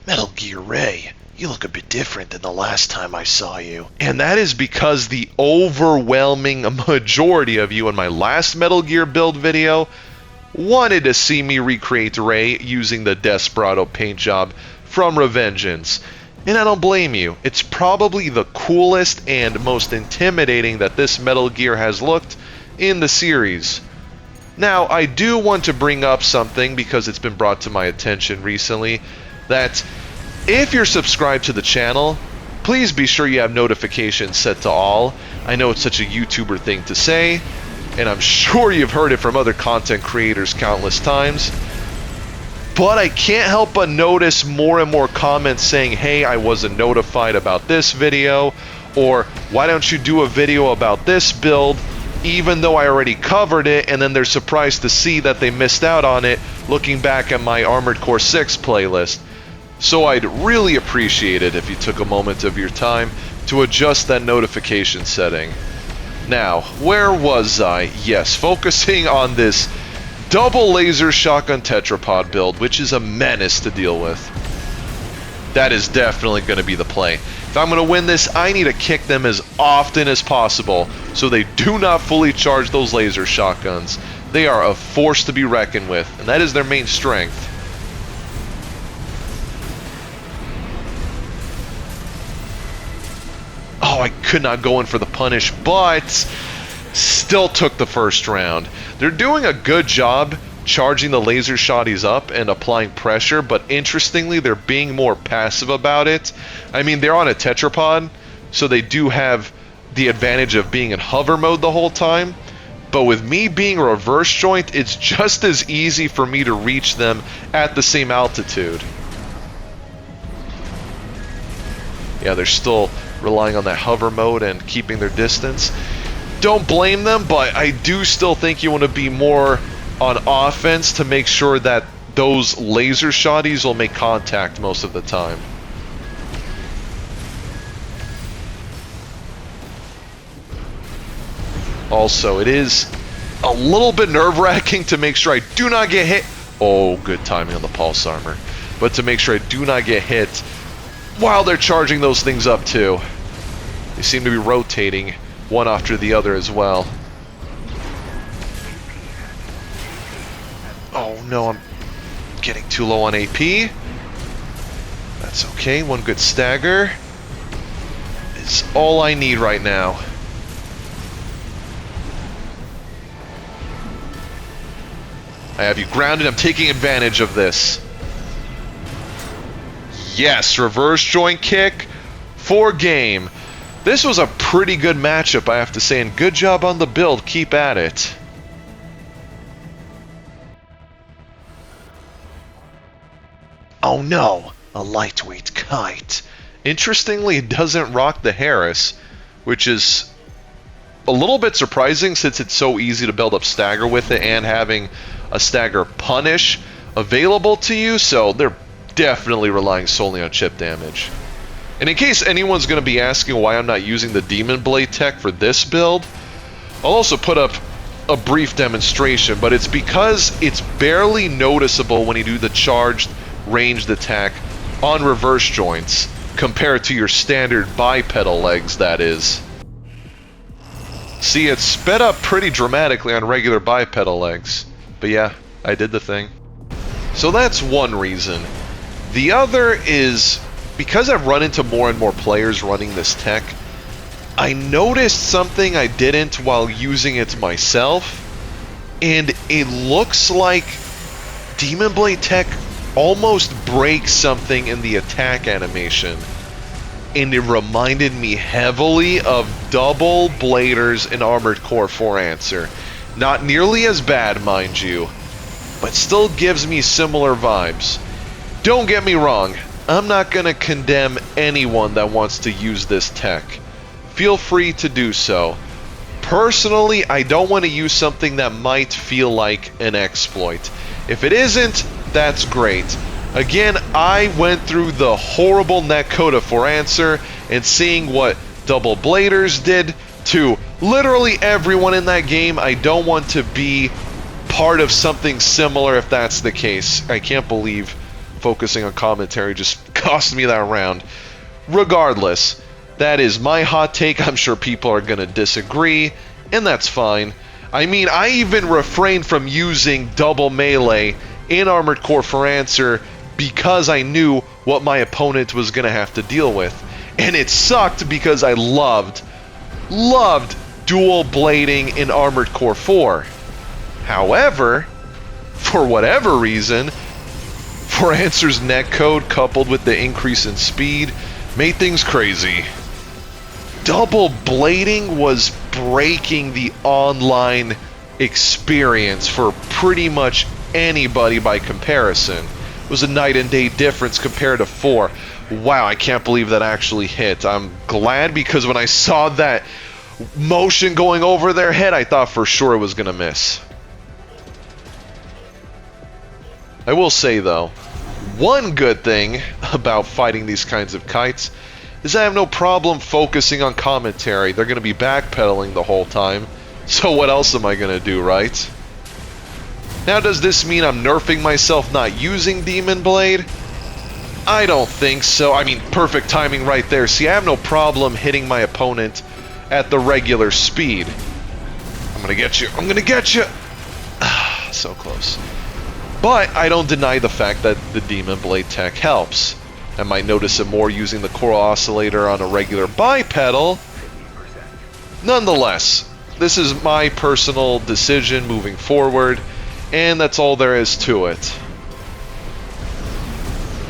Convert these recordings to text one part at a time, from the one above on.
Metal Gear Ray, you look a bit different than the last time I saw you. And that is because the overwhelming majority of you in my last Metal Gear build video wanted to see me recreate Ray using the Desperado paint job from Revengeance. And I don't blame you. It's probably the coolest and most intimidating that this Metal Gear has looked in the series. Now, I do want to bring up something because it's been brought to my attention recently, that if you're subscribed to the channel, please be sure you have notifications set to all. I know it's such a YouTuber thing to say, and I'm sure you've heard it from other content creators countless times, but I can't help but notice more and more comments saying, hey, I wasn't notified about this video, or why don't you do a video about this build, even though I already covered it, and then they're surprised to see that they missed out on it looking back at my Armored Core 6 playlist. So I'd really appreciate it if you took a moment of your time to adjust that notification setting. Now, where was I? Yes, focusing on this double laser shotgun tetrapod build, which is a menace to deal with. That is definitely going to be the play. If I'm going to win this, I need to kick them as often as possible so they do not fully charge those laser shotguns. They are a force to be reckoned with, and that is their main strength. Oh, I could not go in for the punish, but still took the first round. They're doing a good job charging the laser shotties up and applying pressure, but interestingly, they're being more passive about it. I mean, they're on a tetrapod, so they do have the advantage of being in hover mode the whole time, but with me being a reverse joint, it's just as easy for me to reach them at the same altitude. Yeah, they're still relying on that hover mode and keeping their distance. Don't blame them, but I do still think you want to be more on offense to make sure that those laser shotties will make contact most of the time. Also, it is a little bit nerve-wracking to make sure I do not get hit. Oh, good timing on the pulse armor. But to make sure I do not get hit while they're charging those things up too. They seem to be rotating one after the other as well. Oh no, I'm getting too low on AP. That's okay, one good stagger is all I need right now. I have you grounded, I'm taking advantage of this. Yes, reverse joint kick for game. This was a pretty good matchup, I have to say, and good job on the build. Keep at it. Oh no, a lightweight kite. Interestingly, it doesn't rock the Harris, which is a little bit surprising since it's so easy to build up stagger with it and having a stagger punish available to you, so they're definitely relying solely on chip damage. And in case anyone's going to be asking why I'm not using the Demon Blade tech for this build, I'll also put up a brief demonstration, but it's because it's barely noticeable when you do the charged ranged attack on reverse joints compared to your standard bipedal legs, that is. See, it's sped up pretty dramatically on regular bipedal legs. But yeah, I did the thing. So that's one reason. The other is, because I've run into more and more players running this tech, I noticed something I didn't while using it myself, and it looks like Demon Blade tech almost breaks something in the attack animation, and it reminded me heavily of double bladers in Armored Core 4 Answer. Not nearly as bad, mind you, but still gives me similar vibes. Don't get me wrong, I'm not going to condemn anyone that wants to use this tech. Feel free to do so. Personally, I don't want to use something that might feel like an exploit. If it isn't, that's great. Again, I went through the horrible netcode for Answer, and seeing what double bladers did to literally everyone in that game, I don't want to be part of something similar if that's the case. I can't believe focusing on commentary just cost me that round. Regardless, that is my hot take. I'm sure people are going to disagree, and that's fine. I mean, I even refrained from using double melee in Armored Core for answer because I knew what my opponent was going to have to deal with. And it sucked because I loved dual blading in Armored Core 4. However, for whatever reason, for answer's netcode coupled with the increase in speed made things crazy. Double blading was breaking the online experience for pretty much anybody by comparison. It was a night and day difference compared to 4. Wow, I can't believe that actually hit. I'm glad because when I saw that motion going over their head, I thought for sure it was going to miss. I will say though, one good thing about fighting these kinds of kites is I have no problem focusing on commentary. They're going to be backpedaling the whole time. So what else am I going to do, right? Now, does this mean I'm nerfing myself not using Demon Blade? I don't think so. I mean, perfect timing right there. See, I have no problem hitting my opponent at the regular speed. I'm going to get you. I'm going to get you. So close. But I don't deny the fact that the Demon Blade tech helps. I might notice it more using the Coral Oscillator on a regular bipedal. Nonetheless, this is my personal decision moving forward, and that's all there is to it.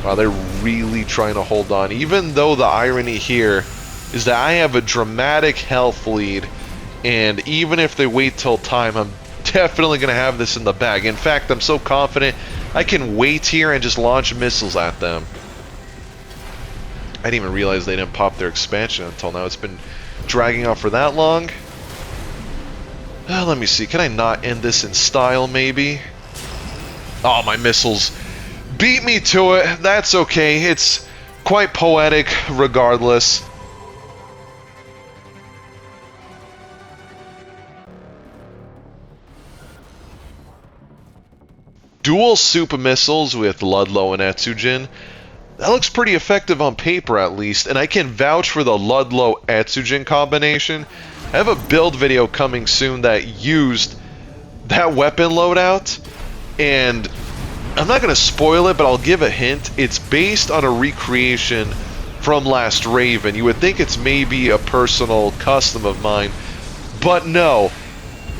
Wow, they're really trying to hold on, even though the irony here is that I have a dramatic health lead, and even if they wait till time, I'm definitely going to have this in the bag. In fact, I'm so confident I can wait here and just launch missiles at them. I didn't even realize they didn't pop their expansion until now. It's been dragging on for that long. Let me see. Can I not end this in style, maybe? Oh, my missiles beat me to it. That's okay. It's quite poetic regardless. Dual super missiles with Ludlow and Etsujin. That looks pretty effective on paper, at least, and I can vouch for the Ludlow-Etsujin combination. I have a build video coming soon that used that weapon loadout, and I'm not going to spoil it, but I'll give a hint. It's based on a recreation from Last Raven. You would think it's maybe a personal custom of mine, but no.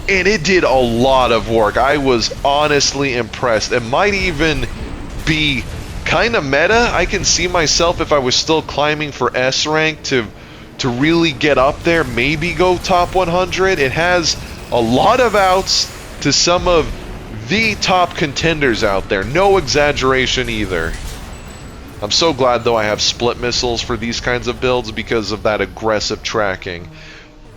And it did a lot of work. I was honestly impressed. It might even be kind of meta. I can see myself, if I was still climbing for S rank, to really get up there, maybe go top 100. It has a lot of outs to some of the top contenders out there. No exaggeration either. I'm so glad though I have split missiles for these kinds of builds because of that aggressive tracking.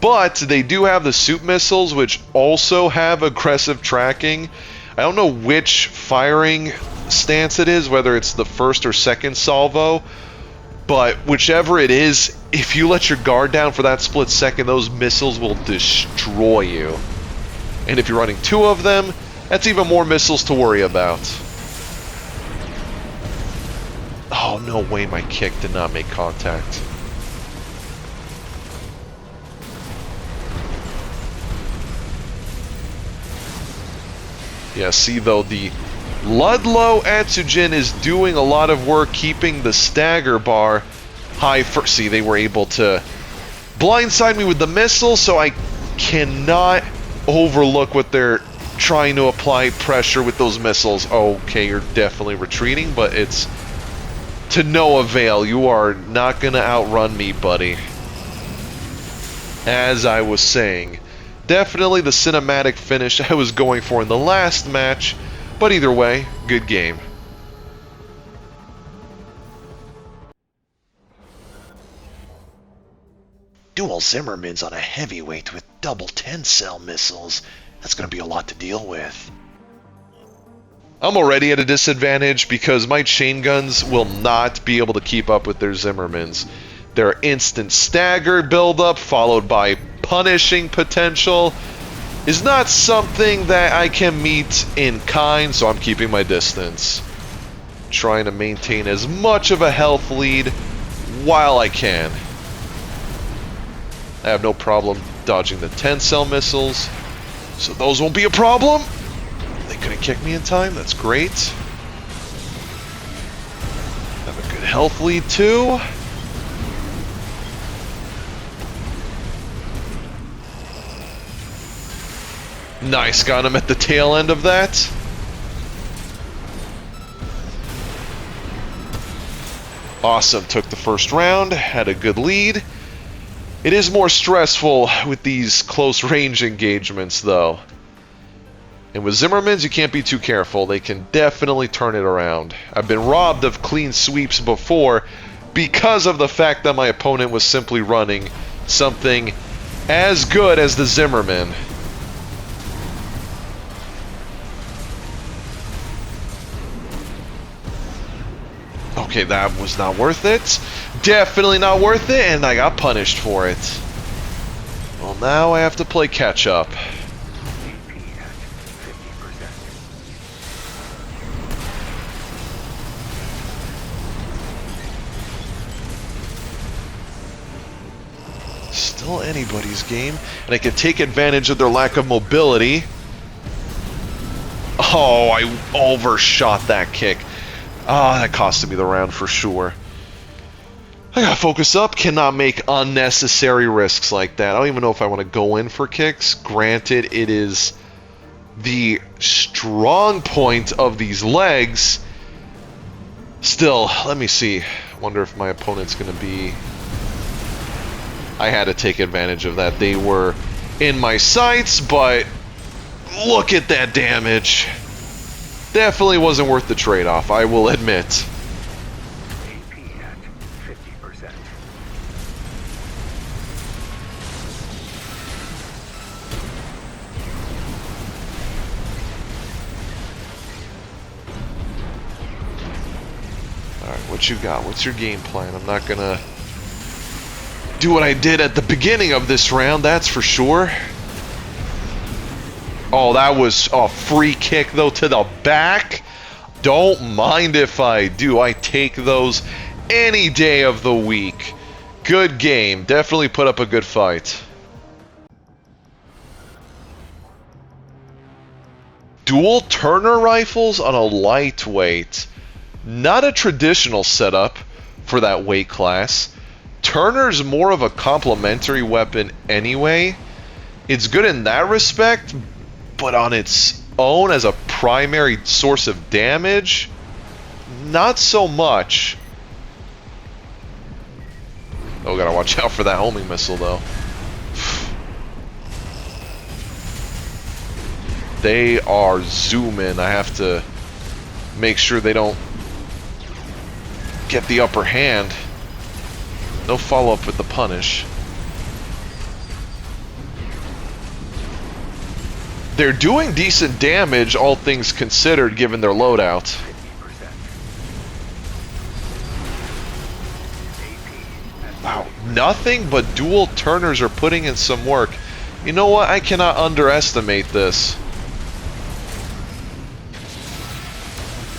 But they do have the soup missiles, which also have aggressive tracking. I don't know which firing stance it is, whether it's the first or second salvo, but whichever it is, if you let your guard down for that split second, those missiles will destroy you. And if you're running 2 of them, that's even more missiles to worry about. Oh, no way my kick did not make contact. Yeah, see though, the Ludlow Etsujin is doing a lot of work keeping the stagger bar high for... See, they were able to blindside me with the missile, so I cannot overlook what they're trying to apply pressure with those missiles. Okay, you're definitely retreating, but it's to no avail. You are not going to outrun me, buddy. As I was saying, definitely the cinematic finish I was going for in the last match, but either way, good game. Dual Zimmermans on a heavyweight with double 10-cell missiles. That's going to be a lot to deal with. I'm already at a disadvantage because my chain guns will not be able to keep up with their Zimmermans. Their instant stagger buildup followed by punishing potential is not something that I can meet in kind, so I'm keeping my distance. trying to maintain as much of a health lead while I can. I have no problem dodging the 10-cell missiles, so those won't be a problem. They couldn't kick me in time, that's great. Have a good health lead too. Nice, got him at the tail end of that. Awesome, took the first round, had a good lead. It is more stressful with these close range engagements though. And with Zimmermans, you can't be too careful. They can definitely turn it around. I've been robbed of clean sweeps before because of the fact that my opponent was simply running something as good as the Zimmerman. Okay, that was not worth it. Definitely not worth it, and I got punished for it. Well, now I have to play catch up. Still anybody's game, and I can take advantage of their lack of mobility. Oh, I overshot that kick. Ah, that costed me the round for sure. I gotta focus up, cannot make unnecessary risks like that. I don't even know if I want to go in for kicks. Granted, it is the strong point of these legs. Still, let me see. I wonder if my opponent's gonna be... I had to take advantage of that. They were in my sights, but look at that damage. Definitely wasn't worth the trade-off, I will admit. AP at 50%. Alright, what you got? What's your game plan? I'm not gonna do what I did at the beginning of this round, that's for sure. Oh, that was a free kick, though, to the back. Don't mind if I do. I take those any day of the week. Good game. Definitely put up a good fight. Dual Turner rifles on a lightweight. Not a traditional setup for that weight class. Turner's more of a complementary weapon anyway. It's good in that respect, but on its own as a primary source of damage, not so much. Oh, gotta watch out for that homing missile though. They are zooming. I have to make sure they don't get the upper hand. No follow-up with the punish. They're doing decent damage, all things considered, given their loadout. Wow, nothing but dual Turners are putting in some work. You know what? I cannot underestimate this.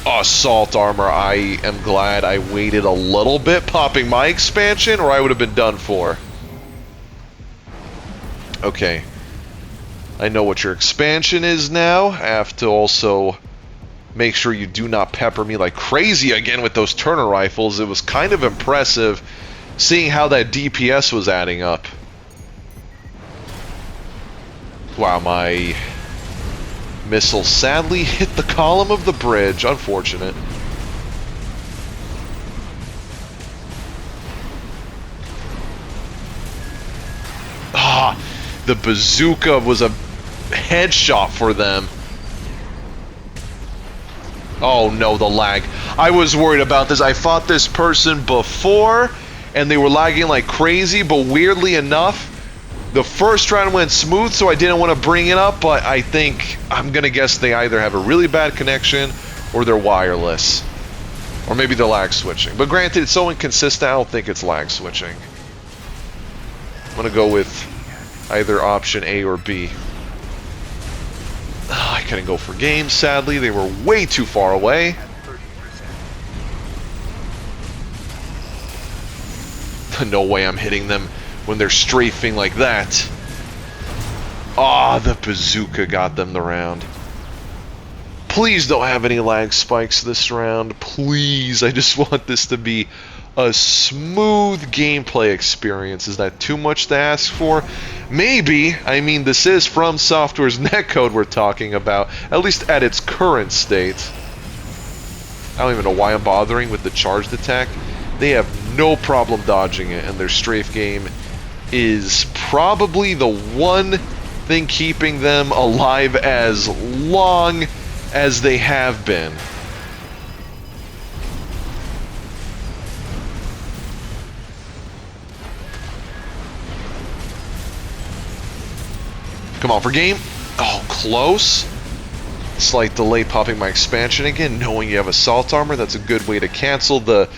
Assault armor. I am glad I waited a little bit popping my expansion, or I would have been done for. Okay. I know what your expansion is now. I have to also make sure you do not pepper me like crazy again with those Turner rifles. It was kind of impressive seeing how that DPS was adding up. Wow, my missile sadly hit the column of the bridge. Unfortunate. Ah, the bazooka was a headshot for them. Oh no, the lag. I was worried about this. I fought this person before, and they were lagging like crazy, but weirdly enough, the first round went smooth, so I didn't want to bring it up, but I think, I'm gonna guess they either have a really bad connection, or they're wireless. Or maybe they're lag switching. But granted, it's so inconsistent, I don't think it's lag switching. I'm gonna go with either option A or B. I couldn't go for games, sadly. They were way too far away. No way I'm hitting them when they're strafing like that. Ah, the bazooka got them the round. Please don't have any lag spikes this round. Please, I just want this to be a smooth gameplay experience. Is that too much to ask for? Maybe. I mean, this is From Software's netcode we're talking about, at least at its current state. I don't even know why I'm bothering with the charged attack. They have no problem dodging it, and their strafe game is probably the one thing keeping them alive as long as they have been. Come on for game. Oh, close. Slight delay popping my expansion again. Knowing you have assault armor, that's a good way to cancel the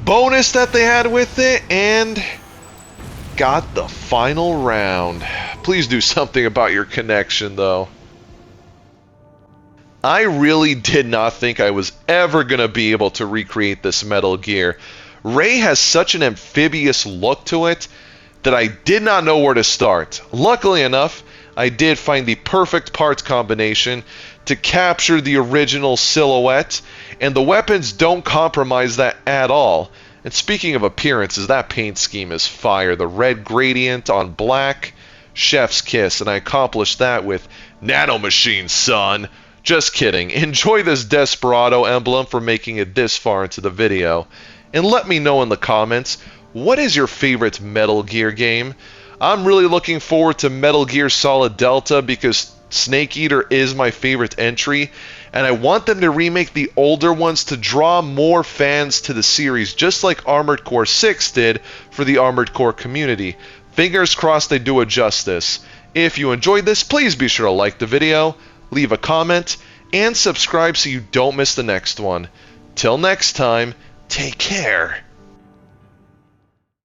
bonus that they had with it, and got the final round. Please do something about your connection, though. I really did not think I was ever going to be able to recreate this Metal Gear. Ray has such an amphibious look to it that I did not know where to start. Luckily enough, I did find the perfect parts combination to capture the original silhouette, and the weapons don't compromise that at all. And speaking of appearances, that paint scheme is fire. The red gradient on black, chef's kiss, and I accomplished that with nanomachine, son. Just kidding. Enjoy this Desperado emblem for making it this far into the video. And let me know in the comments, what is your favorite Metal Gear game? I'm really looking forward to Metal Gear Solid Delta because Snake Eater is my favorite entry, and I want them to remake the older ones to draw more fans to the series, just like Armored Core 6 did for the Armored Core community. Fingers crossed they do it justice. If you enjoyed this, please be sure to like the video, leave a comment, and subscribe so you don't miss the next one. Till next time, take care.